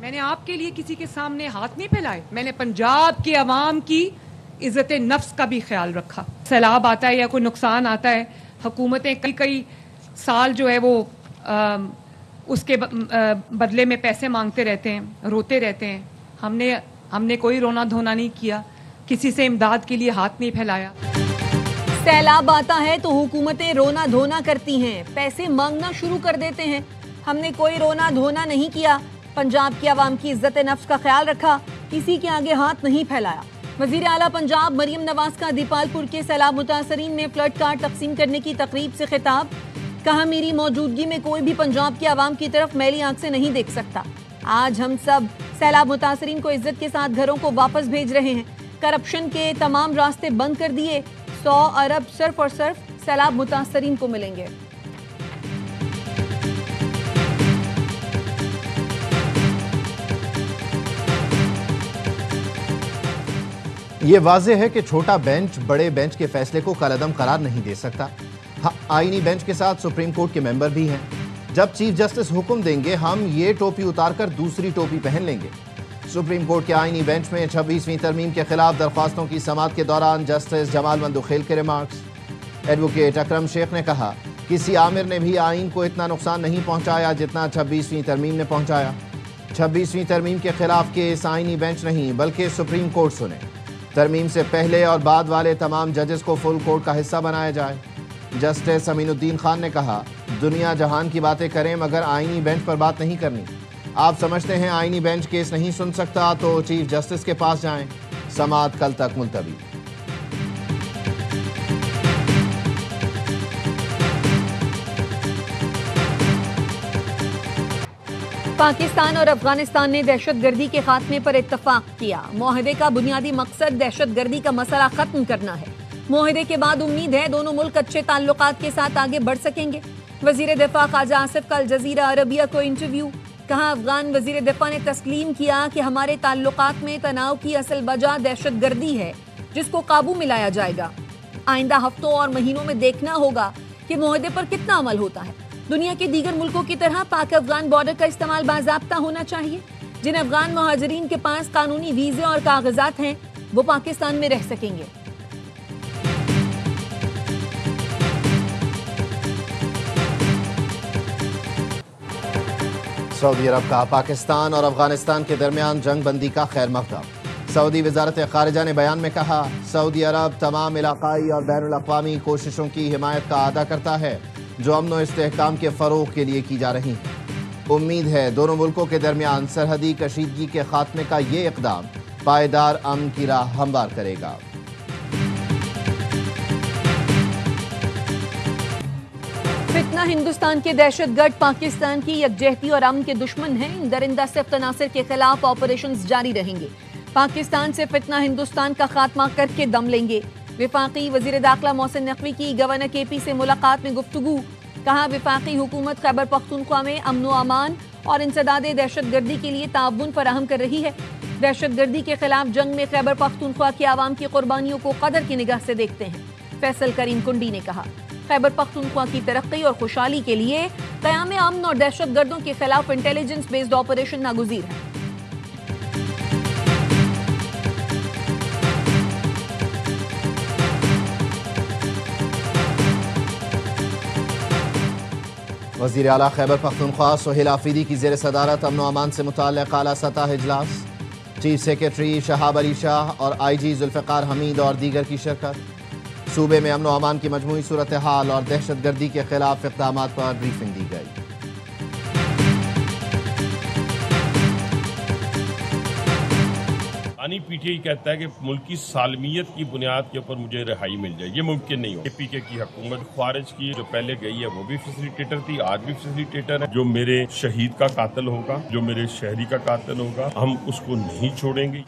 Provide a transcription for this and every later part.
میں نے آپ کے لیے کسی کے سامنے ہاتھ نہیں پھیلائے. میں نے پنجاب کی عوام کی عزت نفس کا بھی خیال رکھا. سیلاب آتا ہے یا کوئی نقصان آتا ہے, حکومتیں کئی سال جو ہے وہ اس کے بدلے میں پیسے مانگتے رہتے ہیں, روتے رہتے ہیں. ہم نے کوئی رونا دھونا نہیں کیا, کسی سے امداد کے لیے ہاتھ نہیں پھیلایا. سیلاب آتا ہے تو حکومتیں رونا دھونا کرتی ہیں, پیسے مانگنا شروع کر دیتے ہیں. ہم نے کوئی رونا دھونا نہیں کیا, پنجاب کی عوام کی عزت نفس کا خیال رکھا, کسی کے آگے ہاتھ نہیں پھیلایا. وزیر اعلیٰ پنجاب مریم نواز کا دیپال پور کے سیلاب متاثرین میں فلڈ کارڈ تقسیم کرنے کی تقریب سے خطاب. کہا میری موجودگی میں کوئی بھی پنجاب کی عوام کی طرف میلی آنکھ سے نہیں دیکھ سکتا. آج ہم سب سیلاب متاثرین کو عزت کے ساتھ گھروں کو واپس بھیج رہے ہیں. کرپشن کے تمام راستے بند کر دیے. 100 ارب صرف اور صرف سیلاب متاثرین کو ملیں گے. یہ واضح ہے کہ چھوٹا بینچ بڑے بینچ کے فیصلے کو کالعدم قرار نہیں دے سکتا. آئینی بینچ کے ساتھ سپریم کورٹ کے ممبر بھی ہیں. جب چیف جسٹس حکم دیں گے ہم یہ ٹوپی اتار کر دوسری ٹوپی پہن لیں گے. سپریم کورٹ کے آئینی بینچ میں 26ویں ترمیم کے خلاف درخواستوں کی سماعت کے دوران جسٹس جمال مندوخیل کے ریمارکس. ایڈوکیٹ اکرم شیخ نے کہا کسی عامر نے بھی آئین کو اتنا نقصان نہیں پہنچایا جتنا 26ویں ترمیم نے پہنچایا. 26ویں ترمیم کے خلاف کیس آئینی بینچ نہیں بلکہ سپریم کورٹ سنے. ترمیم سے پہلے اور بعد والے تمام ججز کو فل کورٹ کا حصہ بنایا جائے. جسٹس امین الدین خان نے کہا دنیا جہان کی باتیں کریں مگر آئینی بینچ پر بات نہیں کرنی. آپ سمجھتے ہیں آئینی بینچ کیس نہیں سن سکتا تو چیف جسٹس کے پاس جائیں. سماعت کل تک ملتوی. پاکستان اور افغانستان نے دہشت گردی کے خاتمے پر اتفاق کیا. معاہدے کا بنیادی مقصد دہشت گردی کا مسئلہ ختم کرنا ہے. معاہدے کے بعد امید ہے دونوں ملک اچھے تعلقات کے ساتھ آگے بڑھ سکیں گے. وزیر دفاع خواجہ آصف کا الجزیرہ عربیہ کو انٹرویو. کہا افغان وزیر دفاع نے تسلیم کیا کہ ہمارے تعلقات میں تناؤ کی اصل وجہ دہشت گردی ہے جس کو قابو میں لایا جائے گا. آئندہ ہفتوں اور مہینوں میں دیکھنا ہوگا کہ معاہدے پر کتنا عمل ہوتا ہے. دنیا کے دیگر ملکوں کی طرح پاک افغان بارڈر کا استعمال باضابطہ ہونا چاہیے. جن افغان مہاجرین کے پاس قانونی ویزے اور کاغذات ہیں وہ پاکستان میں رہ سکیں گے. سعودی عرب کا پاکستان اور افغانستان کے درمیان جنگ بندی کا خیر مقدم. سعودی وزارت خارجہ نے بیان میں کہا سعودی عرب تمام علاقائی اور بین الاقوامی کوششوں کی حمایت کا اعادہ کرتا ہے جو امن و استحکام کے فروغ کے لیے کی جا رہی ہیں. امید ہے دونوں ملکوں کے درمیان سرحدی کشیدگی کے خاتمے کا یہ اقدام پائیدار امن کی راہ ہموار کرے گا. فتنہ ہندوستان کے دہشت گرد پاکستان کی یکجہتی اور امن کے دشمن ہیں. ان درندہ صفت عناصر کے خلاف آپریشنز جاری رہیں گے. پاکستان سے فتنہ ہندوستان کا خاتمہ کر کے دم لیں گے. وفاقی وزیر داخلہ محسن نقوی کی گورنر کے پی سے ملاقات میں گفتگو. کہا وفاقی حکومت خیبر پختونخوا میں امن و امان اور انسداد دہشت گردی کے لیے تعاون فراہم کر رہی ہے. دہشت گردی کے خلاف جنگ میں خیبر پختونخوا کی عوام کی قربانیوں کو قدر کی نگاہ سے دیکھتے ہیں. فیصل کریم کنڈی نے کہا خیبر پختونخوا کی ترقی اور خوشحالی کے لیے قیام امن اور دہشت گردوں کے خلاف انٹیلیجنس بیسڈ آپریشن ناگزیر ہے. وزیر اعلیٰ خیبر پختونخوا سہیل آفریدی کی زیر صدارت امن و امان سے متعلق اعلیٰ سطح اجلاس. چیف سیکرٹری شہاب علی شاہ اور آئی جی ذوالفقار حمید اور دیگر کی شرکت. صوبے میں امن و امان کی مجموعی صورتحال اور دہشت گردی کے خلاف اقدامات پر بریفنگ دی گئی. پی ٹی آئی کہتا ہے کہ ملکی سالمیت کی بنیاد کے اوپر مجھے رہائی مل جائے, یہ ممکن نہیں ہو. پی کے کی حکومت خارج کی جو پہلے گئی ہے وہ بھی فیسیلیٹیٹر تھی, آج بھی فیسیلیٹیٹر ہے. جو میرے شہید کا قاتل ہوگا, جو میرے شہری کا قاتل ہوگا, ہم اس کو نہیں چھوڑیں گے.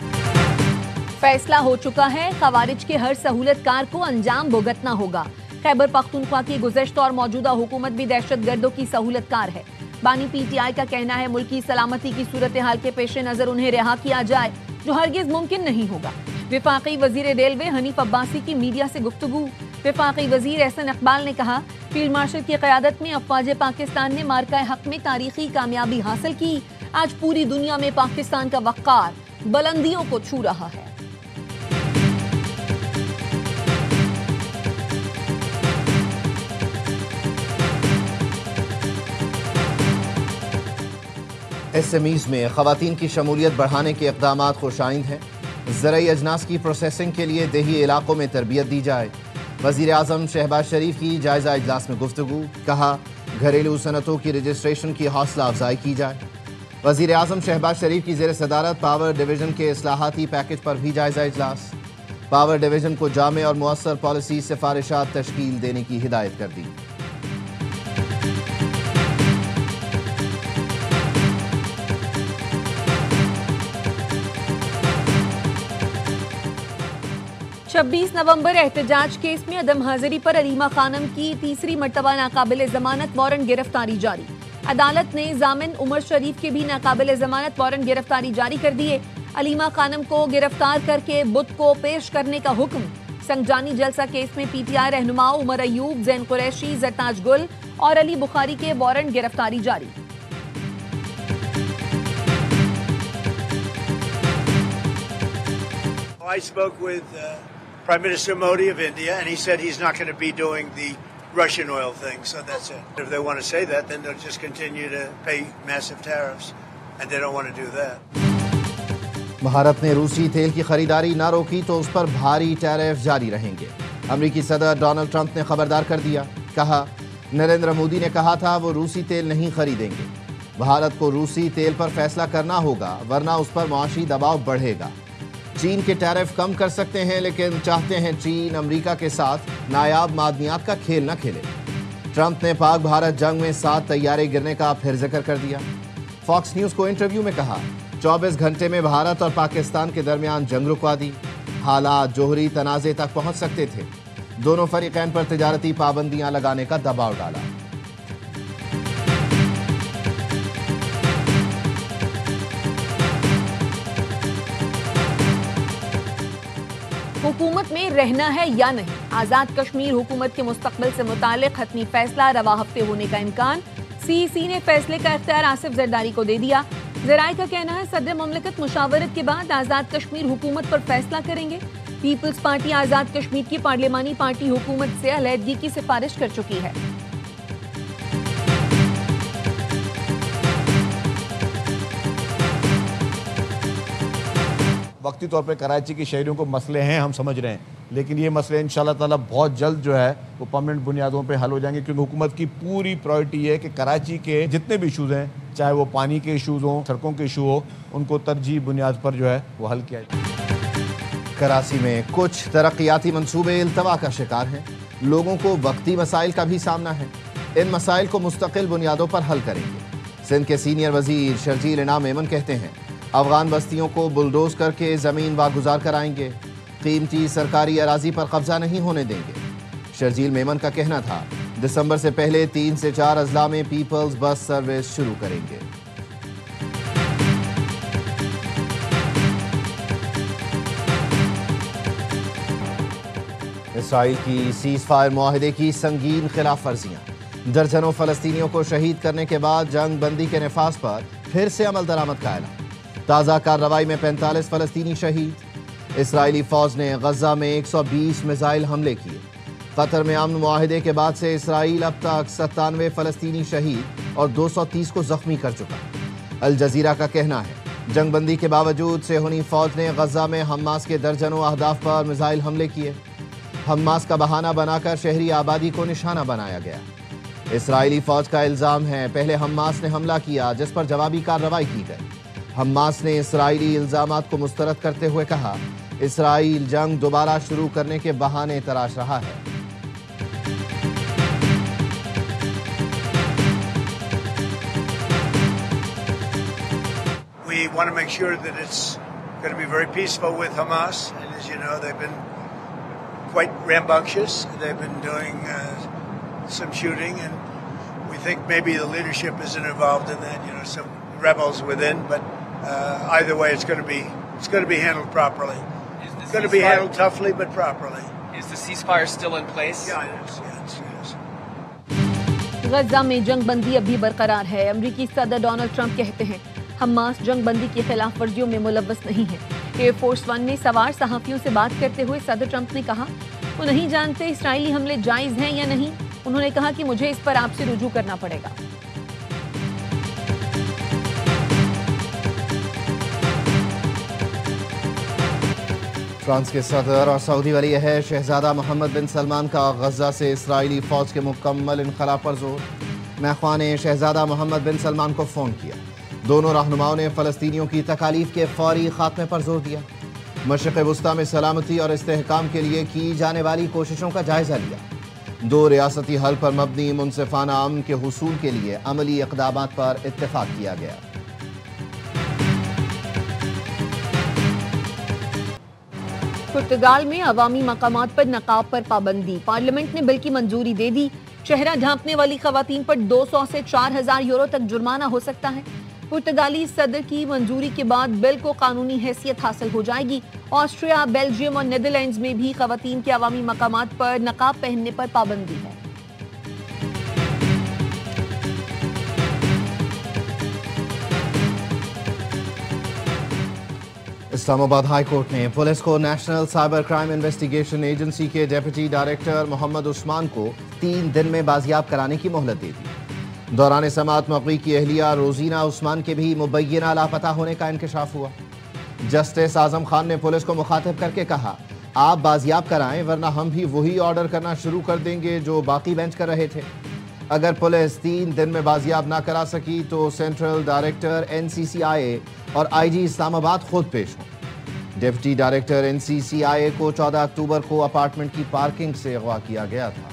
فیصلہ ہو چکا ہے, خوارج کے ہر سہولت کار کو انجام بھگتنا ہوگا. خیبر پختونخوا کی گزشتہ اور موجودہ حکومت بھی دہشت گردوں کی سہولت کار ہے. بانی پی ٹی آئی کا کہنا ہے ملکی سلامتی کی صورتحال کے پیش نظر انہیں رہا کیا جائے جو ہرگز ممکن نہیں ہوگا. وفاقی وزیر ریلوے حنیف عباسی کی میڈیا سے گفتگو. وفاقی وزیر احسن اقبال نے کہا فیلڈ مارشل کی قیادت میں افواج پاکستان نے مارکہ حق میں تاریخی کامیابی حاصل کی. آج پوری دنیا میں پاکستان کا وقار بلندیوں کو چھو رہا ہے۔ ایس ایم ایز میں خواتین کی شمولیت بڑھانے کے اقدامات خوش آئند ہیں۔ زرعی اجناس کی پروسیسنگ کے لیے دیہی علاقوں میں تربیت دی جائے۔ وزیر اعظم شہباز شریف کی جائزہ اجلاس میں گفتگو، کہا گھریلو صنعتوں کی رجسٹریشن کی حوصلہ افزائی کی جائے۔ وزیر اعظم شہباز شریف کی زیر صدارت پاور ڈویژن کے اصلاحاتی پیکج پر بھی جائزہ اجلاس۔ پاور ڈویژن کو جامع اور مؤثر پالیسی سفارشات تشکیل دینے کی ہدایت کر دی۔ چھبیس نومبر احتجاج کیس میں عدم حاضری پر علیمہ خانم کی تیسری مرتبہ ناقابل ضمانت وارنٹ گرفتاری جاری۔ عدالت نے ضامن عمر شریف کے بھی ناقابل ضمانت وارنٹ گرفتاری جاری کر دیے۔ علیمہ خانم کو گرفتار کر کے بدھ کو پیش کرنے کا حکم۔ سنگجانی جلسہ کیس میں پی ٹی آئی رہنماؤں عمر ایوب، زین قریشی، زرتاج گل اور علی بخاری کے وارنٹ گرفتاری جاری۔ I spoke with Prime Minister Modi of India, and he said he's not going to be doing the Russian oil thing, so that's it. If they want to say that, then they'll just continue to pay massive tariffs, and they don't want to do that. Bharat نے روسی تیل کی خریداری نہ روکی تو اس پر بھاری tariff جاری رہیں گے۔ امریکی صدر ڈونلڈ ٹرمپ نے خبردار کر دیا، کہا نریندر مودی نے کہا تھا وہ روسی تیل نہیں خریدیں گے۔ بھارت کو روسی تیل پر فیصلہ کرنا ہوگا ورنہ اس پر معاشی دباؤ بڑھے گا۔ چین کے ٹیرف کم کر سکتے ہیں لیکن چاہتے ہیں چین امریکہ کے ساتھ نایاب معدنیات کا کھیل نہ کھیلے۔ ٹرمپ نے پاک بھارت جنگ میں 7 طیارے گرنے کا پھر ذکر کر دیا۔ فاکس نیوز کو انٹرویو میں کہا 24 گھنٹے میں بھارت اور پاکستان کے درمیان جنگ رکوا دی۔ حالات جوہری تنازع تک پہنچ سکتے تھے۔ دونوں فریقین پر تجارتی پابندیاں لگانے کا دباؤ ڈالا۔ حکومت میں رہنا ہے یا نہیں؟ آزاد کشمیر حکومت کے مستقبل سے متعلق حتمی فیصلہ رواں ہفتے ہونے کا امکان۔ سی ای سی نے فیصلے کا اختیار آصف زرداری کو دے دیا۔ ذرائع کا کہنا ہے صدر مملکت مشاورت کے بعد آزاد کشمیر حکومت پر فیصلہ کریں گے۔ پیپلز پارٹی آزاد کشمیر کی پارلیمانی پارٹی حکومت سے علیحدگی کی سفارش کر چکی ہے۔ وقتی طور پہ کراچی کے شہریوں کو مسئلے ہیں، ہم سمجھ رہے ہیں، لیکن یہ مسئلے انشاءاللہ تعالیٰ بہت جلد جو ہے وہ پرماننٹ بنیادوں پہ حل ہو جائیں گے، کیونکہ حکومت کی پوری پرائرٹی ہے کہ کراچی کے جتنے بھی ایشوز ہیں، چاہے وہ پانی کے ایشوز ہوں، سڑکوں کے ایشو ہو، ان کو ترجیح بنیاد پر جو ہے وہ حل کیا جائے۔ کراچی میں کچھ ترقیاتی منصوبے التوا کا شکار ہیں۔ لوگوں کو وقتی مسائل کا بھی سامنا ہے۔ ان مسائل کو مستقل بنیادوں پر حل کریں گے۔ سندھ کے سینئر وزیر شرجیل انعام میمن کہتے ہیں افغان بستیوں کو بلڈوز کر کے زمین واگزار کرائیں گے، قیمتی سرکاری اراضی پر قبضہ نہیں ہونے دیں گے۔ شرجیل میمن کا کہنا تھا دسمبر سے پہلے 3 سے 4 اضلاع میں پیپلز بس سروس شروع کریں گے۔ اسرائیل کی سیز فائر معاہدے کی سنگین خلاف ورزیاں، درجنوں فلسطینیوں کو شہید کرنے کے بعد جنگ بندی کے نفاذ پر پھر سے عمل درآمد کا اعلان۔ تازہ کارروائی میں 45 فلسطینی شہید۔ اسرائیلی فوج نے غزہ میں 120 میزائل حملے کیے۔ قطر میں امن معاہدے کے بعد سے اسرائیل اب تک 97 فلسطینی شہید اور 230 کو زخمی کر چکا۔ الجزیرہ کا کہنا ہے جنگ بندی کے باوجود صہیونی فوج نے غزہ میں حماس کے درجنوں اہداف پر میزائل حملے کیے۔ حماس کا بہانہ بنا کر شہری آبادی کو نشانہ بنایا گیا۔ اسرائیلی فوج کا الزام ہے پہلے حماس نے حملہ کیا جس پر جوابی کارروائی کی گئی۔ حماس نے اسرائیلی الزامات کو مسترد کرتے ہوئے کہا اسرائیل جنگ دوبارہ شروع کرنے کے بہانے تراش رہا ہے۔ We want to make sure that it's going to be very peaceful with Hamas, and as you know, they've been quite rambunctious. They've been doing some shooting, and we think maybe the leadership isn't involved in that. Some rebels within, but either way, it's going to be handled properly. It's going to be handled toughly, but properly. Is the ceasefire still in place? Yeah, it is. Gaza میں جنگ بندی اب بھی برقرار ہے۔ امریکی صدر Donald Trump کہتے ہیں حماس جنگ بندی کی خلاف ورزیوں میں ملوث نہیں ہے۔ ایئر فورس ون میں سوار صحافیوں سے بات کرتے ہوئے صدر ٹرمپ نے کہا وہ نہیں جانتے اسرائیلی حملے جائز ہیں یا نہیں۔ انہوں نے کہا کہ مجھے اس پر آپ سے رجوع کرنا پڑے گا۔ فرانس کے صدر اور سعودی ولی عہد شہزادہ محمد بن سلمان کا غزہ سے اسرائیلی فوج کے مکمل انخلا پر زور۔ میخواں نے شہزادہ محمد بن سلمان کو فون کیا۔ دونوں رہنماؤں نے فلسطینیوں کی تکالیف کے فوری خاتمے پر زور دیا۔ مشرق وسطیٰ میں سلامتی اور استحکام کے لیے کی جانے والی کوششوں کا جائزہ لیا۔ دو ریاستی حل پر مبنی منصفانہ امن کے حصول کے لیے عملی اقدامات پر اتفاق کیا گیا۔ پرتگال میں عوامی مقامات پر نقاب پر پابندی۔ پارلیمنٹ نے بل کی منظوری دے دی۔ چہرہ ڈھانپنے والی خواتین پر 200 سے 4000 یورو تک جرمانہ ہو سکتا ہے۔ پرتگالی صدر کی منظوری کے بعد بل کو قانونی حیثیت حاصل ہو جائے گی۔ آسٹریا، بیلجیم اور نیدرلینڈز میں بھی خواتین کے عوامی مقامات پر نقاب پہننے پر پابندی ہے۔ اسلام آباد ہائی کورٹ نے پولیس کو national cyber crime investigation agency کے ڈیپٹی ڈائریکٹر محمد عثمان کو 3 دن میں بازیاب کرانے کی مہلت دے دی۔ دوران سماعت مقوی کی اہلیہ روزینہ عثمان کے بھی مبینہ لاپتہ ہونے کا انکشاف ہوا۔ جسٹس اعظم خان نے پولیس کو مخاطب کر کے کہا آپ بازیاب کرائیں ورنہ ہم بھی وہی آرڈر کرنا شروع کر دیں گے جو باقی بینچ کر رہے تھے۔ اگر پولیس 3 دن میں بازیاب نہ کرا سکی تو سینٹرل ڈائریکٹر NCCIA اور IG اسلام آباد خود پیش ہوں۔ ڈپٹی ڈائریکٹر NCCIA کو 14 اکتوبر کو اپارٹمنٹ کی پارکنگ سے اغوا کیا گیا تھا۔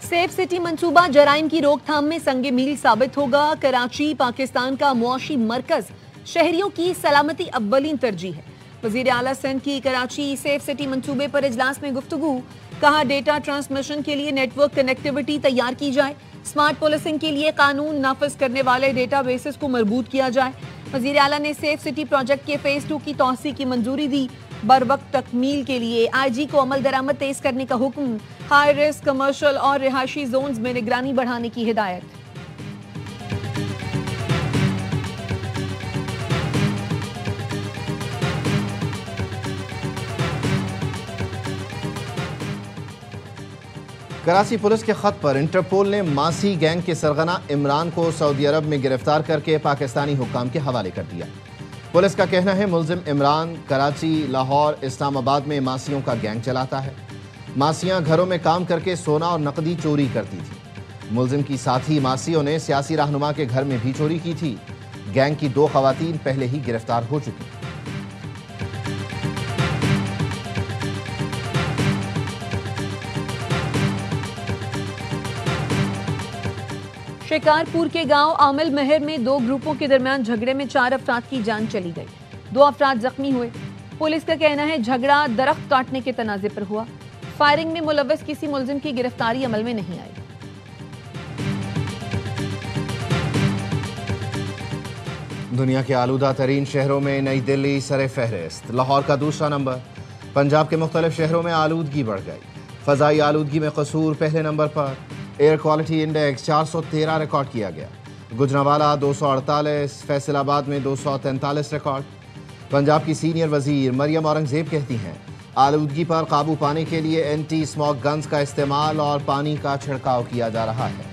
سیف سٹی منصوبہ جرائم کی روک تھام میں سنگ میل ثابت ہوگا۔ کراچی پاکستان کا معاشی مرکز، شہریوں کی سلامتی اولین ترجیح ہے۔ وزیر اعلیٰ سندھ کی کراچی سیف سٹی منصوبے پر اجلاس میں گفتگو۔ کہا ڈیٹا ٹرانسمیشن کے لیے نیٹ ورک کنیکٹیوٹی تیار کی جائے، سمارٹ پولیسنگ کے لیے قانون نافذ کرنے والے ڈیٹا بیسز کو مربوط کیا جائے۔ وزیر اعلیٰ نے سیف سٹی پروجیکٹ کے فیز 2 کی توسیع کی منظوری دی۔ بروقت تکمیل کے لیے IG کو عمل درآمد تیز کرنے کا حکم۔ ہائی رسک کمرشل اور رہائشی زونز میں نگرانی بڑھانے کی ہدایت۔ کراچی پولیس کے خط پر انٹرپول نے ماسی گینگ کے سرغنہ عمران کو سعودی عرب میں گرفتار کر کے پاکستانی حکام کے حوالے کر دیا۔ پولیس کا کہنا ہے ملزم عمران کراچی، لاہور، اسلام آباد میں ماسیوں کا گینگ چلاتا ہے۔ ماسیاں گھروں میں کام کر کے سونا اور نقدی چوری کرتی تھی۔ ملزم کی ساتھی ماسیوں نے سیاسی رہنما کے گھر میں بھی چوری کی تھی۔ گینگ کی 2 خواتین پہلے ہی گرفتار ہو چکی۔ شکارپور کے گاؤں عامل مہر میں 2 گروپوں کے درمیان جھگڑے میں 4 افراد کی جان چلی گئی، 2 افراد زخمی ہوئے۔ پولیس کا کہنا ہے جھگڑا درخت کاٹنے کے تنازع پر ہوا۔ فائرنگ میں ملوث کسی ملزم کی گرفتاری عمل میں نہیں آئی۔ دنیا کے آلودہ ترین شہروں میں نئی دلی سر فہرست، لاہور کا دوسرا نمبر۔ پنجاب کے مختلف شہروں میں آلودگی بڑھ گئی۔ فضائی آلودگی میں قصور پہلے نمبر پر۔ ایئر کوالٹی انڈیکس 413 ریکارڈ کیا گیا۔ گجرانوالہ 248، فیصل آباد میں 243 ریکارڈ۔ پنجاب کی سینئر وزیر مریم اورنگزیب کہتی ہیں آلودگی پر قابو پانے کے لیے اینٹی اسموک گنز کا استعمال اور پانی کا چھڑکاؤ کیا جا رہا ہے۔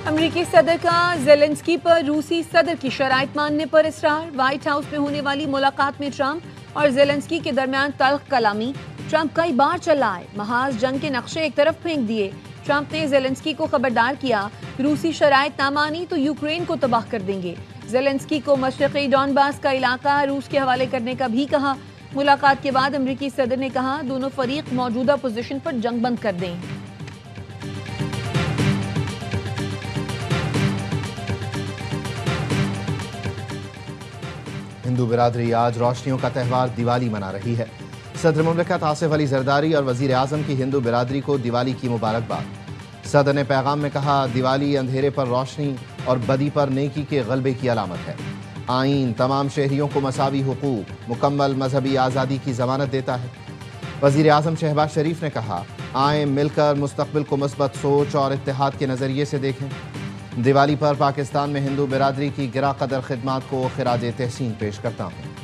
امریکی صدر کا زیلنسکی پر روسی صدر کی شرائط ماننے پر اصرار۔ وائٹ ہاؤس میں ہونے والی ملاقات میں ٹرمپ اور زیلنسکی کے درمیان تلخ کلامی۔ ٹرمپ کئی بار چلائے، محاذ جنگ کے نقشے ایک طرف پھینک دیے۔ ٹرمپ نے زیلنسکی کو خبردار کیا روسی شرائط نہ مانی تو یوکرین کو تباہ کر دیں گے۔ زیلنسکی کو مشرقی ڈونباس کا علاقہ روس کے حوالے کرنے کا بھی کہا۔ ملاقات کے بعد امریکی صدر نے کہا دونوں فریق موجودہ پوزیشن پر جنگ بند کر دیں۔ ہندو برادری آج روشنیوں کا تہوار دیوالی منا رہی ہے۔ صدر مملکت آصف علی زرداری اور وزیر اعظم کی ہندو برادری کو دیوالی کی مبارکباد۔ صدر نے پیغام میں کہا دیوالی اندھیرے پر روشنی اور بدی پر نیکی کے غلبے کی علامت ہے۔ آئین تمام شہریوں کو مساوی حقوق، مکمل مذہبی آزادی کی ضمانت دیتا ہے۔ وزیر اعظم شہباز شریف نے کہا، آئیں مل کر مستقبل کو مثبت سوچ اور اتحاد کے نظریے سے دیکھیں۔ دیوالی پر پاکستان میں ہندو برادری کی گراں قدر خدمات کو خراج تحسین پیش کرتا ہوں۔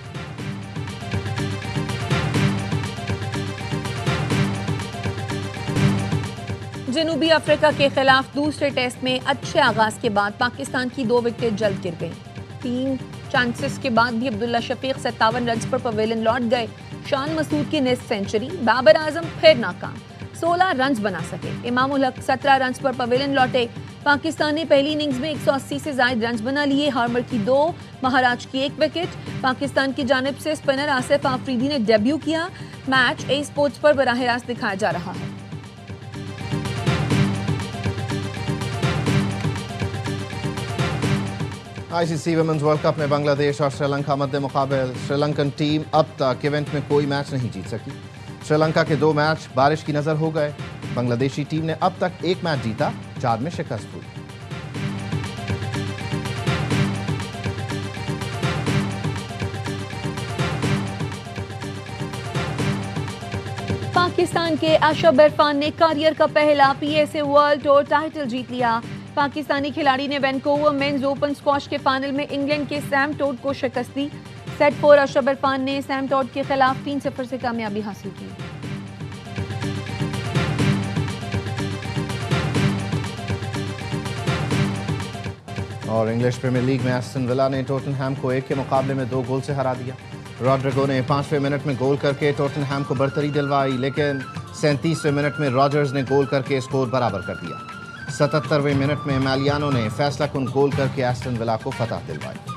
جنوبی افریقہ کے خلاف دوسرے ٹیسٹ میں اچھے آغاز کے بعد پاکستان کی 2 وکٹیں جلد گر گئیں۔ 3 چانسز کے بعد بھی عبداللہ شفیق 57 رنز پر پویلین لوٹ گئے۔ شان مسعود کی نصف سینچری، بابر اعظم پھر ناکام، 16 رنز بنا سکے۔ امام الحق 17 رنز پر پویلین لوٹے۔ پاکستان نے پہلی اننگز میں 180 سے زائد رنز بنا لیے۔ ہارمر کی 2، مہاراج کی 1 وکٹ۔ پاکستان کی جانب سے اسپنر آصف آفریدی نے ڈیبیو کیا۔ میچ اے اسپورٹس پر براہ راست دکھایا جا رہا ہے۔ آئی سی سی ویمنز ورلڈ کپ میں بنگلہ دیش اور سری لنکا مد مقابل۔ سری لنکن ٹیم اب تک ایونٹ میں کوئی میچ نہیں جیت سکی۔ سری لنکا کے 2 میچ بارش کی نظر ہو گئے۔ بنگلہ دیشی ٹیم نے اب تک 1 میچ جیتا، 4 میں شکست ہوئی۔ پاکستان کے اشرف عرفان نے کیریئر کا پہلا P S a world tour title جیت لیا۔ پاکستانی کھلاڑی نے وینکوور مینز اوپن اسکواش کے فائنل میں انگلینڈ کے سیم ٹوڈ کو شکست دی۔ سیٹ 4 اشرف عرفان نے سیم ٹوڈ کے خلاف 3-0 سے کامیابی حاصل کی۔ اور انگلش پریمیئر لیگ میں ایسٹن ولا نے ٹوٹنہم کو 1 کے مقابلے میں 2 گول سے ہرا دیا۔ روڈریگو نے 5ویں منٹ میں گول کر کے ٹوٹنہم کو برتری دلوائی، لیکن 37ویں منٹ میں راجرز نے گول کر کے اسکور برابر کر دیا۔ 77ویں منٹ میں میلیانو نے فیصلہ کن گول کر کے ایسٹن ولا کو فتح دلوائی۔